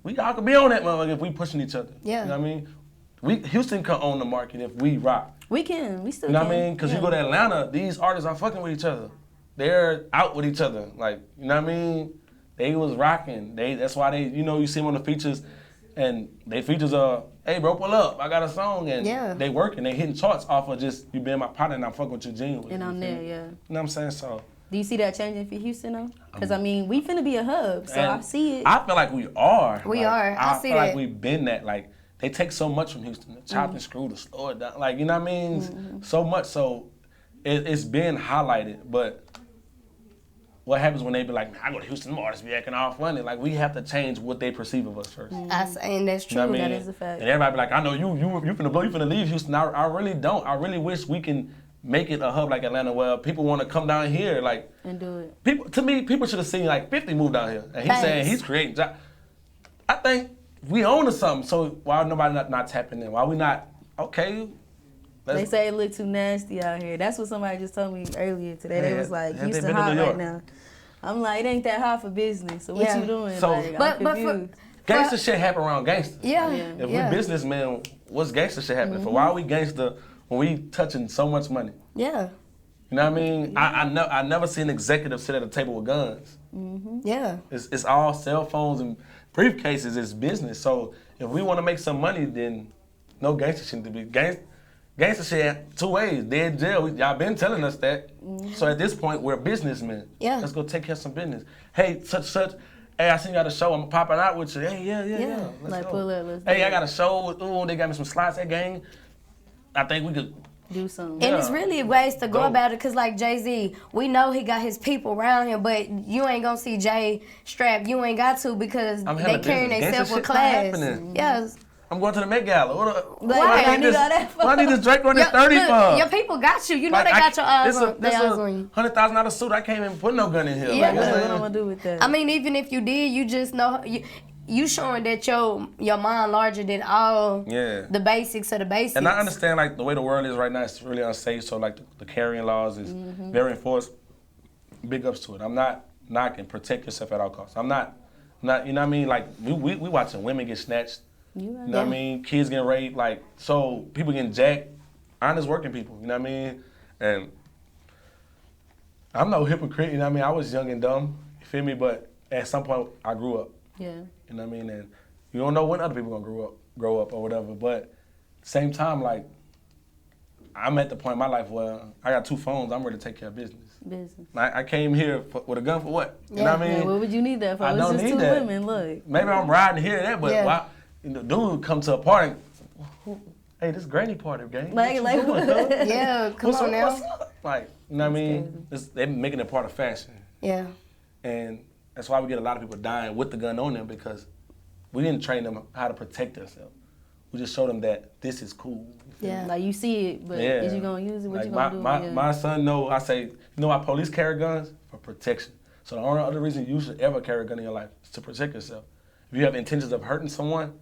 we all could be on that motherfucker if we pushing each other. Yeah. You know what I mean? Houston could own the market if we rock. We can. We still You know can. what I mean? Because you go to Atlanta, these artists are fucking with each other. They're out with each other. Like, you know what I mean? They was rocking. That's why you see them on the features. And they features are, hey bro, pull up, I got a song, and they working, they hitting charts off of just you being my partner and I'm fucking with you genuinely. And I'm there, You know what I'm saying? So. Do you see that changing for Houston though? Because I mean, we finna be a hub, so I see it. I feel like we are. We are. I see feel that. like we've been that. Like they take so much from Houston, the chop and screw, to slow it down. Like you know what I mean? So much. So it's been highlighted, but. What happens when they be like, man, I go to Houston, more artists be acting all funny. Like, we have to change what they perceive of us first. And that's true. You know what I mean? That is a fact. And everybody be like, I know you finna blow, you finna leave Houston. I really don't. I really wish we can make it a hub like Atlanta where people want to come down here. Like, and do it. People should have seen like 50 move down here. And he's saying he's creating jobs. I think we own to something, so why nobody not tapping in? Why we not, okay, they say it look too nasty out here. That's what somebody just told me earlier today. They was like, Houston hot right now. I'm like, it ain't that hot for business. So what you doing? So, like, I'm confused. Gangster shit happen around gangsters. If we businessmen, what's gangster shit happening for? Why are we gangster when we touching so much money? Yeah. You know what I mean? I never see an executive sit at a table with guns. Yeah. It's all cell phones and briefcases. It's business. So if we want to make some money, then no gangster shit to be gangster shit 2 ways. They in jail. Y'all been telling us that. So at this point, we're businessmen. Yeah. Let's go take care of some business. Hey, such. Hey, I seen you at a show. I'm popping out with you. Hey, yeah. Let's like, go. pull up, let's Hey, I got a show. Ooh, they got me some slots. Hey, gang. I think we could do something. And it's really ways to go about it, because like Jay-Z, we know he got his people around him, but you ain't gonna see Jay strapped. You ain't got to, because they carrying themselves with class. Yes. I'm going to the Met Gala. Why I need this Drake on this 30 for? Your people got you. You know they got your eyes on you. $100,000 suit. I can't even put no gun in here. Yeah. What am I gonna do with that? I mean, even if you did, you just know you showing that your mind larger than all the basics of the basics. And I understand like the way the world is right now, it's really unsafe. So like the carrying laws is very enforced. Big ups to it. I'm not knocking. Protect yourself at all costs. I'm not. You know what I mean? Like we watching women get snatched. You know what I mean? Kids getting raped, like, so people getting jacked, honest working people, you know what I mean? And I'm no hypocrite, you know what I mean? I was young and dumb, you feel me? But at some point, I grew up. Yeah. You know what I mean? And you don't know when other people gonna grow up or whatever, but same time, like, I'm at the point in my life where I got 2 phones, I'm ready to take care of business. I came here with a gun for what? You know what I mean? Yeah, what would you need that for? I don't just need 2 that. women, look. Maybe I'm riding here and there, but why? You know, dude come to a party. Hey, this granny party, gang. Like, come on now. What's up? Like, you know what I mean? They're making it part of fashion. Yeah. And that's why we get a lot of people dying with the gun on them, because we didn't train them how to protect themselves. We just showed them that this is cool. Yeah. Like you see it, but is you gonna use it? What like you gonna do? My son I say, you know why police carry guns? For protection. So the only other reason you should ever carry a gun in your life is to protect yourself. If you have intentions of hurting someone,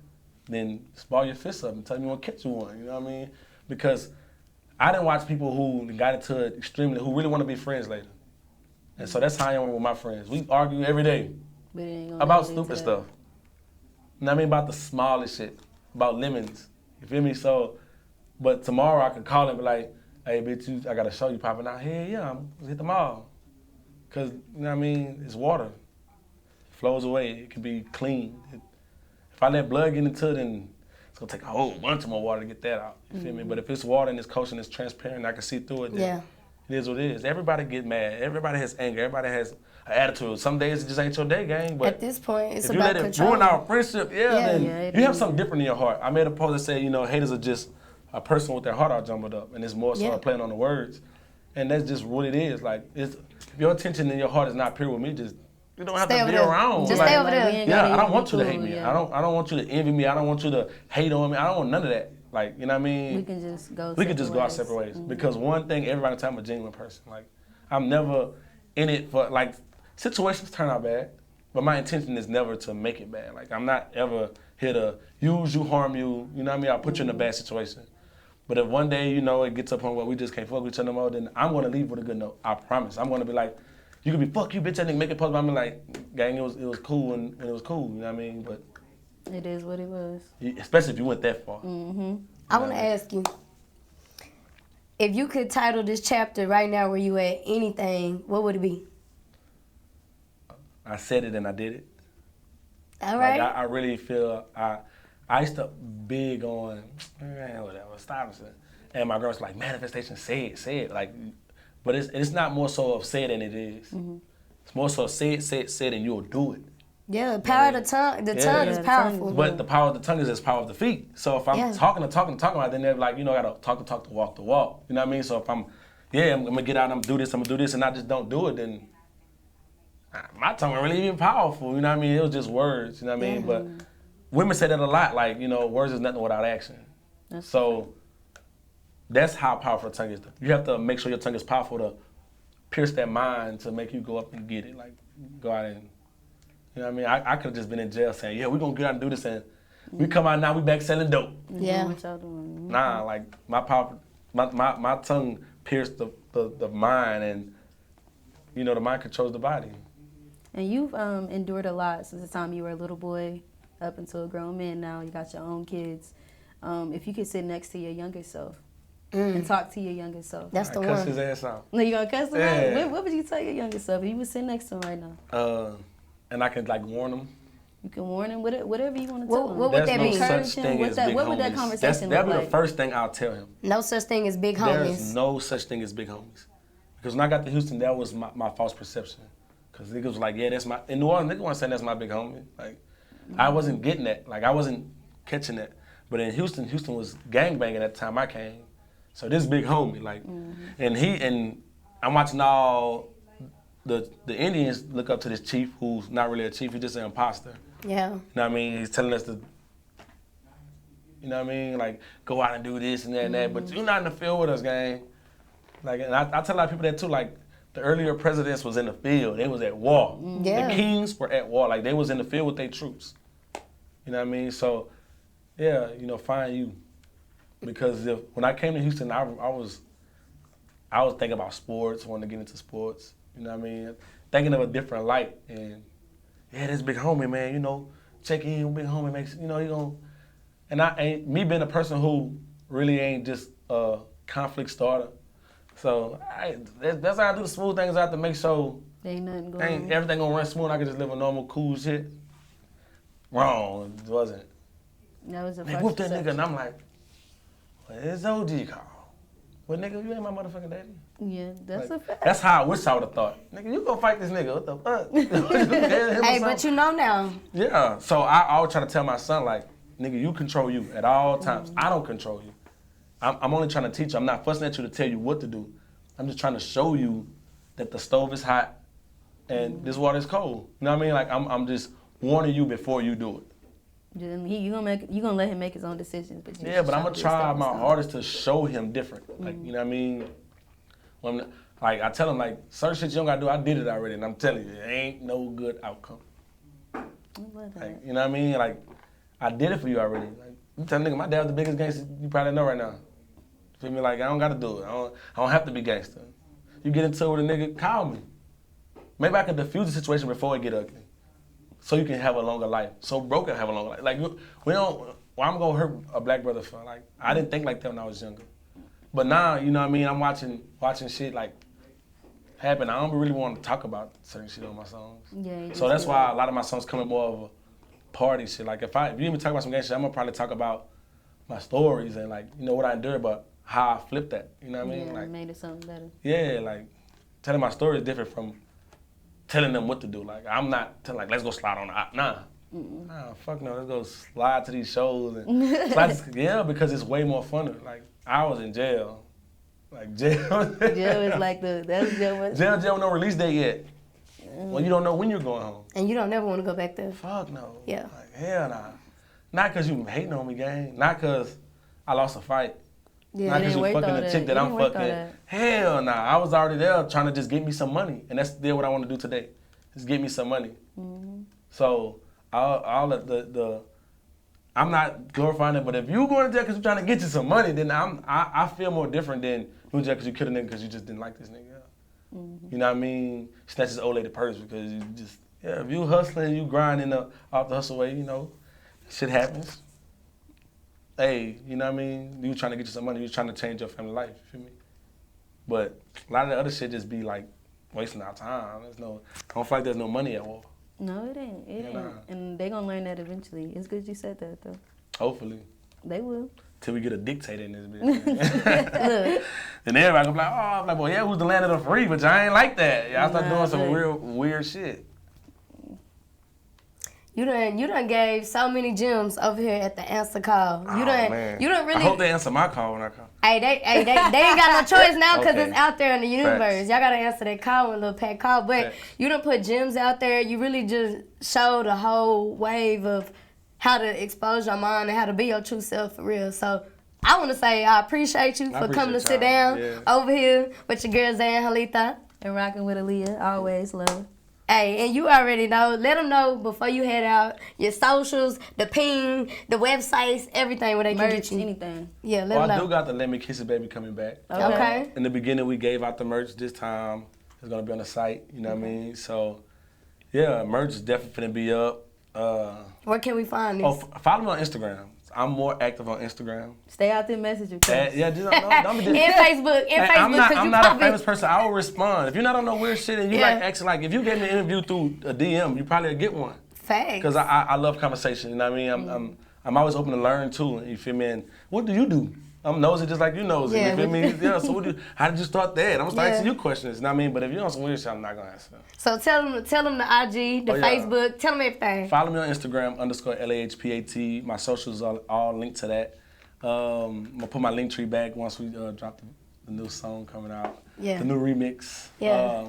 then just ball your fists up and tell them you want to catch you one, you know what I mean? Because I didn't watch people who got into it extremely, who really want to be friends later. And so that's how I am with my friends. We argue every day about stupid stuff. You know what I mean? About the smallest shit, about lemons, you feel me? So, but tomorrow I can call and be like, hey bitch, I got a show you popping out here, let's hit the mall. Cause, you know what I mean, it's water. It flows away, it can be clean. If I let blood get into it, then it's gonna take a whole bunch of more water to get that out. You feel me? But if it's water and it's kosher and it's transparent, I can see through it. Then it is what it is. Everybody get mad. Everybody has anger. Everybody has an attitude. Some days it just ain't your day, gang. But at this point, it's if about you let control. it ruin our friendship, then you have something different in your heart. I made a post that said, you know, haters are just a person with their heart all jumbled up, and it's more so playing on the words, and that's just what it is. Like, if your intention in your heart is not pure with me, just you don't have to be around. Just stay over there. Yeah, I don't want you to hate me. I don't want you to envy me. I don't want you to hate on me. I don't want none of that. Like, you know what I mean? We can just go. Our separate ways. Because one thing, everybody tell I'm a genuine person. Like, I'm never in it for, like, situations turn out bad, but my intention is never to make it bad. Like, I'm not ever here to use you, harm you. You know what I mean? I'll put you in a bad situation. But if one day, you know, it gets up on where we just can't fuck with each other no more, then I'm gonna leave with a good note. I promise. I'm gonna be like, you could be fuck you, bitch, that nigga make it possible. I'm like, gang, it was cool when it was cool. You know what I mean? But it is what it was. Especially if you went that far. I want to ask you, if you could title this chapter right now where you at anything, what would it be? I said it and I did it. All right. Like, I really feel I used to big on, whatever, stop it. And my girl's like, manifestation, say it. Like, but it's not more so of say it than it is. It's more so say it, and you'll do it. Yeah, the power of the tongue. The tongue is powerful. But the power of the tongue is as power of the feet. So if I'm talking about it, then they're like, gotta talk to walk the walk. You know what I mean? So if I'm gonna get out and I'm gonna do this, and I just don't do it, then my tongue ain't really even powerful. You know what I mean? It was just words. You know what I mean? But women say that a lot. Like, words is nothing without action. So that's how powerful the tongue is. You have to make sure your tongue is powerful to pierce that mind to make you go up and get it. Like, go out and, you know what I mean? I could have just been in jail saying, yeah, we're going to get out and do this, and we come out now, we back selling dope. Yeah. What y'all doing? Nah, like, my tongue pierced the mind, and, the mind controls the body. And you've endured a lot since the time you were a little boy up until a grown man now. You got your own kids. If you could sit next to your younger self and talk to your younger self. That's the one. Cuss his ass out. No, you gonna cuss him Yeah. out? What would you tell your younger self if you was sitting next to him right now? And I can, like, warn him. You can warn him, whatever you want to tell him. What would that mean? There's no such thing as big What would that homies. conversation That'd look be like? the first thing I'll tell him. No such thing as big There's homies. no such thing as big homies. Because when I got to Houston, that was my false perception. Because niggas was like, yeah, that's my, in New Orleans, niggas weren't saying that's my big homie. Like, I wasn't getting that. Like, I wasn't catching that. But in Houston was gangbanging at the time I came. So this big homie, like, and I'm watching all the Indians look up to this chief who's not really a chief, he's just an imposter. Yeah. You know what I mean? He's telling us to, you know what I mean? Like, go out and do this and that and that, but you're not in the field with us, gang. Like, and I tell a lot of people that too, like, the earlier presidents was in the field, they was at war. Yeah. The kings were at war, like, they was in the field with their troops. You know what I mean? So, yeah, find you. Because when I came to Houston, I was thinking about sports, wanting to get into sports. You know what I mean? Thinking of a different light. And yeah, this big homie, man, check in with big homie, makes, he gonna. And me being a person who really ain't just a conflict starter. So that's how I do the smooth things. I have to make sure Ain't nothing going on. everything gonna run smooth. I can just live a normal, cool shit. Wrong, it wasn't. That was a They whooped that nigga, and I'm like, what is OG called? Well, nigga, you ain't my motherfucking daddy. Yeah, that's a fact. That's how I wish I would have thought. Nigga, you go fight this nigga. What the fuck? Hey, but you know now. Yeah. So I always try to tell my son, like, nigga, you control you at all times. I don't control you. I'm only trying to teach you. I'm not fussing at you to tell you what to do. I'm just trying to show you that the stove is hot and this water is cold. You know what I mean? Like, I'm just warning you before you do it. You gonna let him make his own decisions, but But I'm gonna try my hardest to show him different. Like, you know what I mean? Like, I tell him, like, certain shit you don't gotta do, I did it already, and I'm telling you, it ain't no good outcome. Like, you know what I mean? Like, I did it for you already. Like, you tell nigga, my dad was the biggest gangster you probably know right now. Feel me? Like, I don't gotta do it. I don't have to be gangster. You get into it with a nigga, call me. Maybe I can diffuse the situation before it get ugly. So you can have a longer life. So bro can have a longer life. Like, I'm gonna hurt a black brother for, like, I didn't think like that when I was younger. But now, you know what I mean, I'm watching shit like happen. I don't really want to talk about certain shit on my songs. Yeah, so that's why a lot of my songs come in more of a party shit. Like, if you even talk about some gang shit, I'm gonna probably talk about my stories and, like, what I endured, but how I flipped that. You know what I mean? Yeah, like, made it something better. Yeah, like, telling my story is different from telling them what to do. Like, I'm not telling, like, let's go slide on the app. Nah. Nah, fuck no. Let's go slide to these shows. And slide because it's way more funner. Like, I was in jail. Like, jail. Jail is like that's jail. Jail no release date yet. Well, you don't know when you're going home. And you don't never want to go back there. Fuck no. Yeah. Like, hell nah. Not because you hating on me, gang. Not because I lost a fight. Yeah, not because you fucking a chick that I'm fucking. Hell nah. I was already there trying to just get me some money. And that's still what I want to do today. Just get me some money. So, all of the I'm not glorifying it, but if you going to jail because you're trying to get you some money, then I feel more different than you jail because you killed a nigga because you just didn't like this nigga. You know what I mean? Snatch his old lady purse because you just, if you hustling, you grinding off the hustle way, shit happens. Hey, you know what I mean? You trying to get you some money, you trying to change your family life, you feel me? But a lot of the other shit just be like wasting our time. I don't feel like there's no money at war. No, it ain't. It ain't. And they gonna learn that eventually. It's good you said that though. Hopefully. They will. Till we get a dictator in this bitch. Then everybody gonna be like, oh, I'm like, well, yeah, who's the land of the free? But y'all ain't like that. Y'all start doing some weird shit. You done gave so many gems over here at the answer call. You done really. I hope they answer my call when I call. Hey, they ain't got no choice now because Okay. it's out there in the universe. Facts. Y'all gotta answer that call when Lil Pat call. But Facts. you done put gems out there. You really just showed a whole wave of how to expose your mind and how to be your true self for real. So I want to say I appreciate you for coming to sit down over here with your girl Zayangelita. And rocking with Aaliyah, always love. Hey, and you already know. Let them know before you head out your socials, the ping, the websites, everything where they can get you. Anything. Yeah, let them know. I do got the Let Me Kiss It Baby coming back. Okay. In the beginning, we gave out the merch. This time, it's gonna be on the site. You know what I mean? So, yeah, merch is definitely gonna be up. Where can we find this? Oh, follow me on Instagram. I'm more active on Instagram. Stay out there, message your Yeah, just don't be and Facebook, I'm not a famous person. I will respond. If you're not on no weird shit and you like acting like, if you get me an interview through a DM, you probably get one. Facts. Because I love conversation. You know what I mean? I'm always open to learn too. You feel me? And what do you do? I'm nosy just like you nosy. Yeah, you feel me? Yeah. So how did you start that? I'm gonna start asking you questions. You know what I mean? But if you're on some weird shit, I'm not gonna answer. So tell them the IG, the Facebook, tell them everything. Follow me on Instagram _LAHPAT. My socials are all linked to that. I'm gonna put my link tree back once we drop the new song coming out. Yeah. The new remix. Yeah.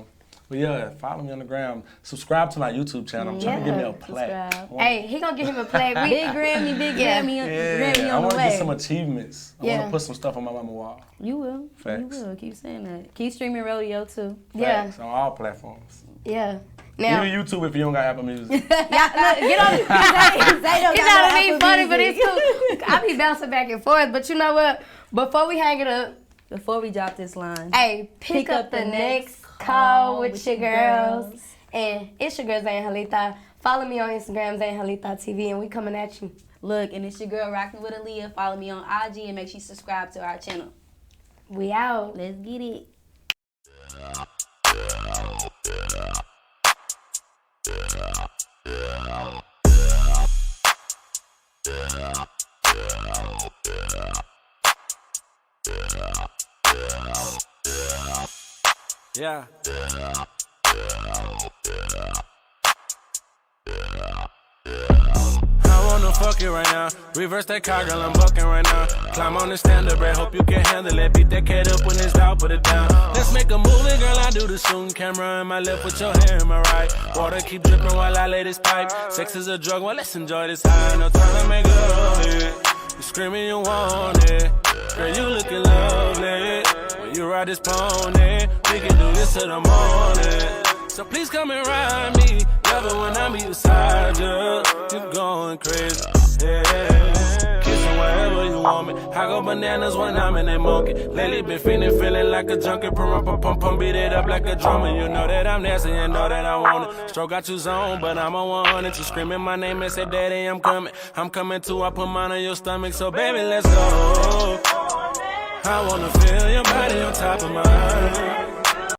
But yeah, follow me on the gram. Subscribe to my YouTube channel. I'm trying to get me a plaque. Hey, he gonna give him a plaque. Big Grammy, Grammy I on want the to way. get some achievements. I want to put some stuff on my mama wall. You will. Facts. You will. Keep saying that. Keep streaming Rodeo too. Facts. On all platforms. Yeah. Now, even YouTube if you don't got Apple Music. look, get on. It's not to be funny, but it's cool. I be bouncing back and forth, but you know what? Before we hang it up, before we drop this line, hey, pick up the next call with your girls. And it's your girl Zayangelita. Follow me on Instagram, Zayangelita TV, and we coming at you. Look, and it's your girl Rocking with Aaliyah. Follow me on IG and make sure you subscribe to our channel. We out. Let's get it. Yeah. I wanna fuck you right now. Reverse that car, girl, I'm bucking right now. Climb on the stand-up, bro, hope you can handle it. Beat that cat up when it's out, put it down. Let's make a movie, girl, I do the shooting. Camera in my left with your hair in my right. Water keep dripping while I lay this pipe. Sex is a drug, well, let's enjoy this high. No time to make love it. You screaming, you want it. Girl, you looking lovely. When you ride this pony, we can do this till the morning. So please come and ride me. Love it when I'm beside you. You're going crazy. Yeah. Kissing wherever you want me. I go bananas when I'm in that monkey. Lately been feeling like a junkie. Pum, beat it up like a drummer. You know that I'm nasty, you know that I want it. Stroke got you zone, but I'm on 100. You screaming my name and say, Daddy, I'm coming. I'm coming too. I put mine on your stomach, so baby, let's go. I wanna feel your body on top of mine.